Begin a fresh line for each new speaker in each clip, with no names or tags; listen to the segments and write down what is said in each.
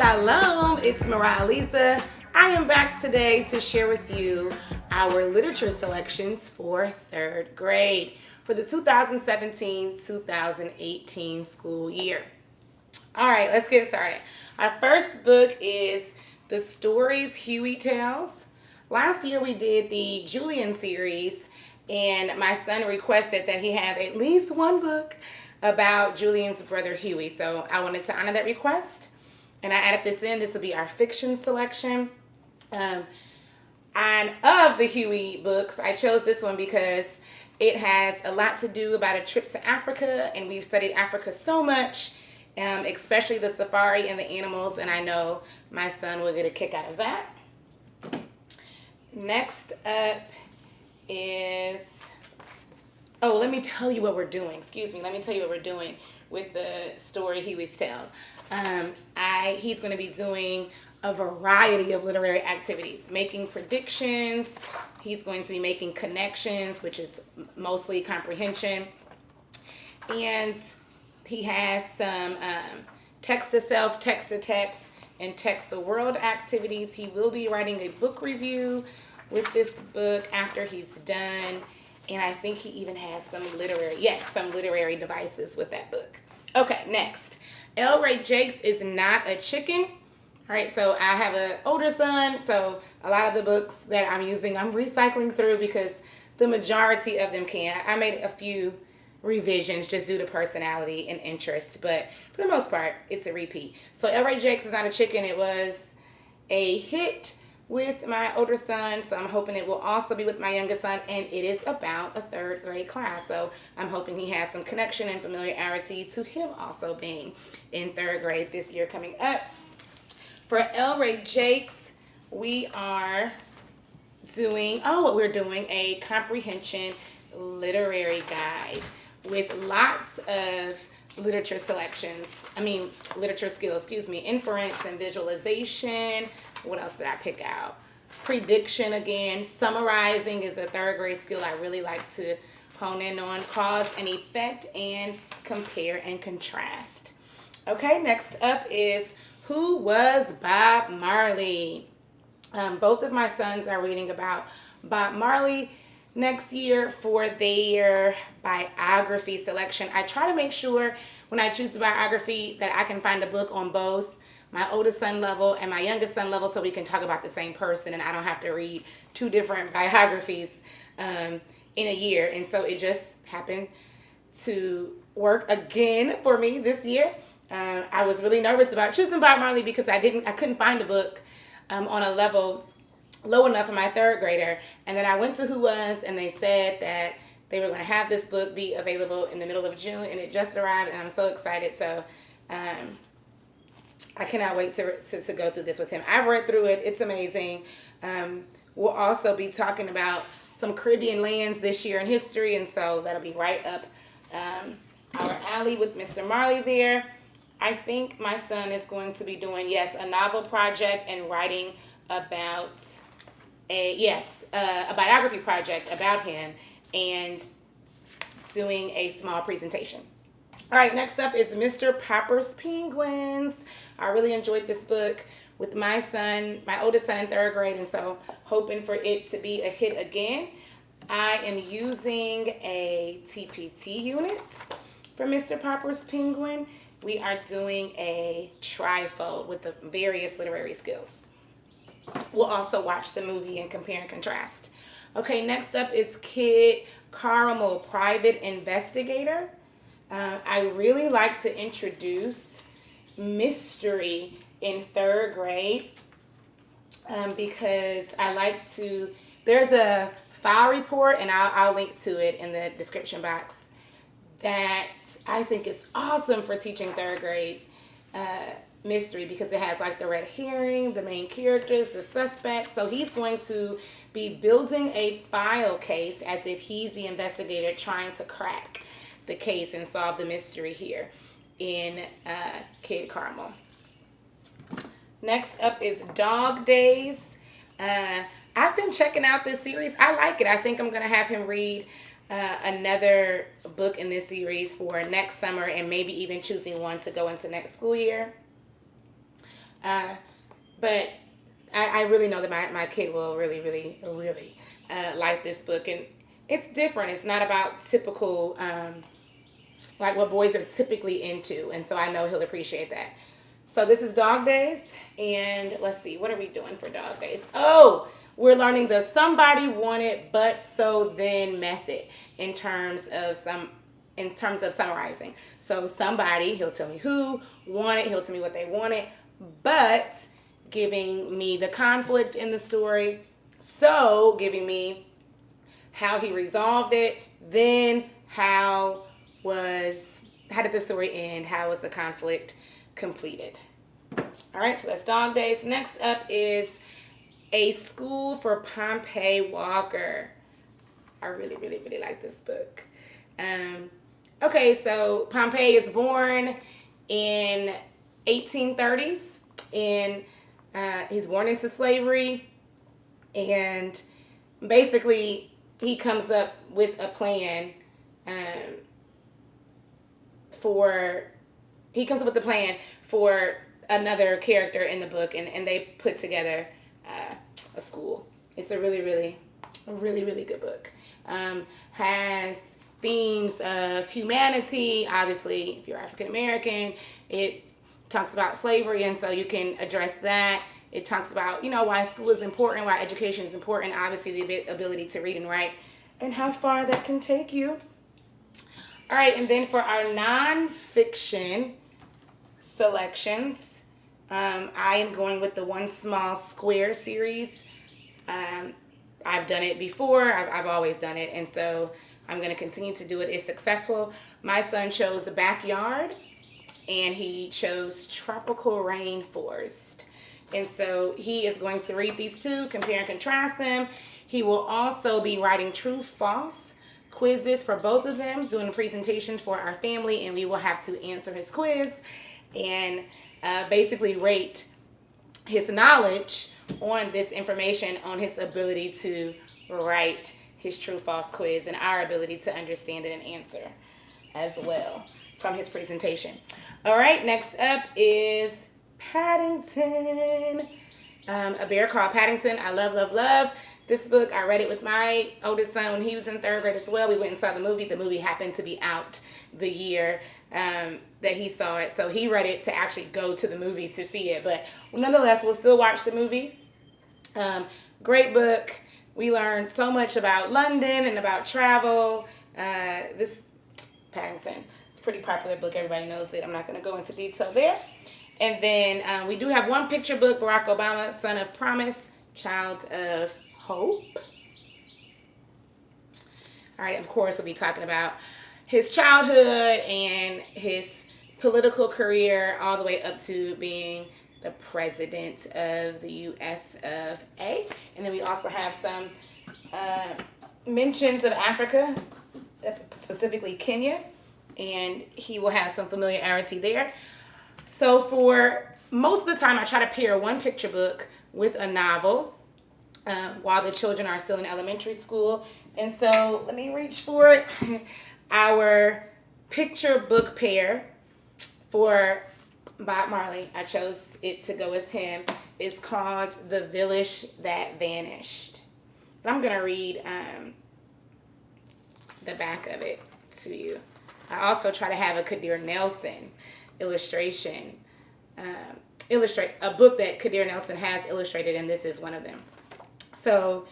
Shalom, it's Marley. I am back today to share with you our literature selections for third grade for the 2017-2018 school year. All right, let's get started. Our first book is the Story of Huy Tails. Last year we did the Julian series, and my son requested that he have at least one book about Julian's brother Huey. So I wanted to honor that request, and I added this in. This will be our fiction selection. And of the Huey books, I chose this one because it has a lot to do about a trip to Africa, and we've studied Africa so much, especially the safari and the animals, and I know my son will get a kick out of that. Next up is, let me tell you what we're doing. Let me tell you what we're doing with the Story of Huy Tails. He's going to be doing a variety of literary activities, making predictions. He's going to be making connections, which is mostly comprehension. And he has some text to self, text to text, and text to world activities. He will be writing a book review with this book after he's done. And I think he even has some literary devices with that book. Okay, next. Rey Jake is not a chicken. All right, so I have an older son, so a lot of the books that I'm using, I'm recycling through because the majority of them can. I made a few revisions just due to personality and interest, but for the most part, it's a repeat. So Rey Jake is not a chicken. It was a hit with my older son, so I'm hoping it will also be with my youngest son, and it is about a third grade class, so I'm hoping he has some connection and familiarity to him also being in third grade this year coming up. For Rey Jake, we are doing a comprehension literary guide with lots of literature skills, inference and visualization. What else did I pick out? Prediction again. Summarizing is a third grade skill I really like to hone in on. Cause and effect, and compare and contrast. Okay, next up is Who Was Bob Marley? Both of my sons are reading about Bob Marley next year for their biography selection. I try to make sure when I choose the biography that I can find a book on both my oldest son level and my youngest son level, so we can talk about the same person and I don't have to read two different biographies in a year. And so it just happened to work again for me this year. I was really nervous about choosing Bob Marley because I couldn't find a book on a level low enough for my third grader. And then I went to Who Was, and they said that they were going to have this book be available in the middle of June, and it just arrived, and I'm so excited. So I cannot wait to go through this with him. I've read through it. It's amazing. We'll also be talking about some Caribbean lands this year in history, and so that'll be right up our alley with Mr. Marley there. I think my son is going to be doing, a novel project and writing about a biography project about him and doing a small presentation. All right, next up is Mr. Popper's Penguins. I really enjoyed this book with my oldest son in third grade, and so hoping for it to be a hit again. I am using a TPT unit for Mr. Popper's Penguin. We are doing a trifold with the various literary skills. We'll also watch the movie and compare and contrast. Okay, next up is Kid Carmel, Private Investigator. I really like to introduce mystery in third grade because I like to, there's a file report, and I'll link to it in the description box, that I think is awesome for teaching third grade mystery because it has like the red herring, the main characters, the suspects. So he's going to be building a file case as if he's the investigator trying to crack the case and solve the mystery here in Kid Carmel. Next up is Dog Days. I've been checking out this series. I like it. I think I'm going to have him read another book in this series for next summer, and maybe even choosing one to go into next school year. But I really know that my kid will really, really, really like this book. And it's different. It's not about typical, like what boys are typically into. And so I know he'll appreciate that. So this is Dog Days. And let's see, what are we doing for Dog Days? Oh, we're learning the somebody wanted but so then method in terms of summarizing. So somebody, he'll tell me who wanted, he'll tell me what they wanted, but giving me the conflict in the story, so giving me how he resolved it, then how did the story end, how was the conflict completed. All right, so that's Dog Days. Next up is A School for Pompey Walker. I really, really, really like this book. Okay, so Pompey is born in 1830s, and he's born into slavery, and basically he comes up with a plan for another character in the book, and they put together a school. It's a really, really, really, really good book. Has themes of humanity. Obviously, if you're African American, it talks about slavery, and so you can address that. It talks about, why school is important, why education is important, obviously the ability to read and write, and how far that can take you. All right, and then for our nonfiction selections, I am going with the One Small Square series. I've done it before. I've always done it, and so I'm going to continue to do it. It's successful. My son chose the backyard, and he chose tropical rainforest. And so he is going to read these two, compare and contrast them. He will also be writing true, false quizzes for both of them, doing presentations for our family, and we will have to answer his quiz and basically rate his knowledge on this information, on his ability to write his true, false quiz, and our ability to understand it and answer as well from his presentation. All right, next up is Paddington. A Bear Called Paddington. I love, love, love this book. I read it with my oldest son when he was in 3rd grade as well. We went and saw the movie. The movie happened to be out the year that he saw it. So he read it to actually go to the movies to see it. But nonetheless, we'll still watch the movie. Great book. We learned so much about London and about travel. This Paddington, it's a pretty popular book. Everybody knows it. I'm not going to go into detail there. And then we do have one picture book, Barack Obama, Son of Promise, Child of Hope. All right, of course, we'll be talking about his childhood and his political career all the way up to being the president of the U.S. of A. And then we also have some mentions of Africa, specifically Kenya, and he will have some familiarity there. So for most of the time, I try to pair one picture book with a novel while the children are still in elementary school. And so let me reach for it. Our picture book pair for Bob Marley, I chose it to go with him, is called The Village That Vanished. But I'm going to read the back of it to you. I also try to have a Kadir Nelson illustration, illustrate a book that Kadir Nelson has illustrated, and this is one of them. So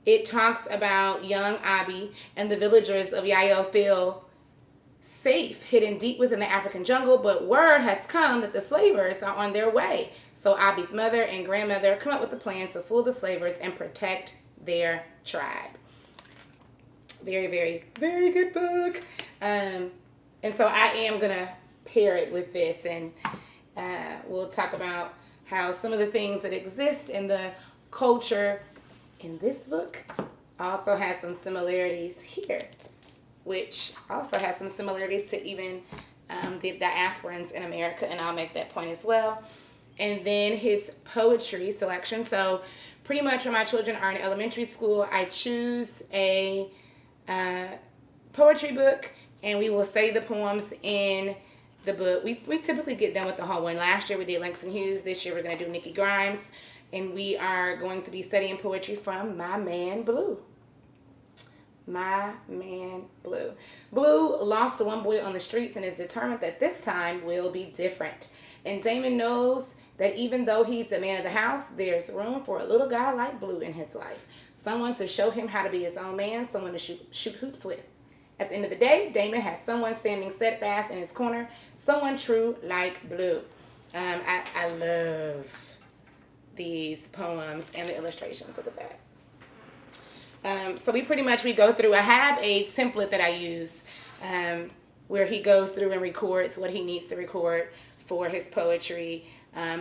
it talks about young Abi and the villagers of Yayo feel safe, hidden deep within the African jungle, but word has come that the slavers are on their way. So Abi's mother and grandmother come up with a plan to fool the slavers and protect their tribe. Very, very, very good book. And so I am going to pair it with this, and we'll talk about how some of the things that exist in the culture in this book also has some similarities here, which also has some similarities to even the diasporans in America, and I'll make that point as well. And then his poetry selection. So pretty much when my children are in elementary school, I choose a poetry book, and we will study the poems in the book. We typically get done with the whole one. Last year we did Langston Hughes. This year we're going to do Nikki Grimes. And we are going to be studying poetry from my man Blue. My man Blue. Blue lost to one boy on the streets and is determined that this time will be different. And Damon knows that even though he's the man of the house, there's room for a little guy like Blue in his life. Someone to show him how to be his own man, someone to shoot hoops with. At the end of the day, Damon has someone standing steadfast in his corner, someone true like Blue. I love these poems and the illustrations. Look at that. So we go through. I have a template that I use where he goes through and records what he needs to record for his poetry.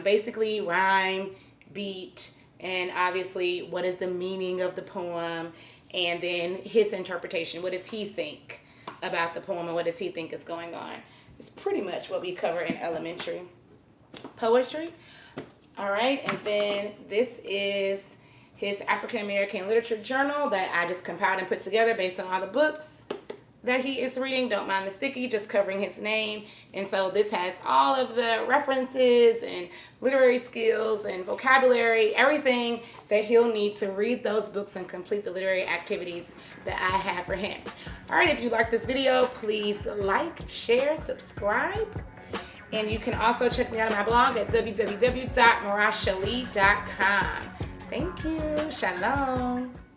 Basically rhyme, beat, and obviously what is the meaning of the poem, and then his interpretation. What does he think about the poem and what does he think is going on? It's pretty much what we cover in elementary poetry. All right, and then this is his African American Literature Journal that I just compiled and put together based on all the books that he is reading. Don't mind the sticky, just covering his name. And so this has all of the references and literary skills and vocabulary, everything that he'll need to read those books and complete the literary activities that I have for him. All right, if you like this video, please like, share, subscribe. And you can also check me out on my blog at www.marashali.com. Thank you. Shalom.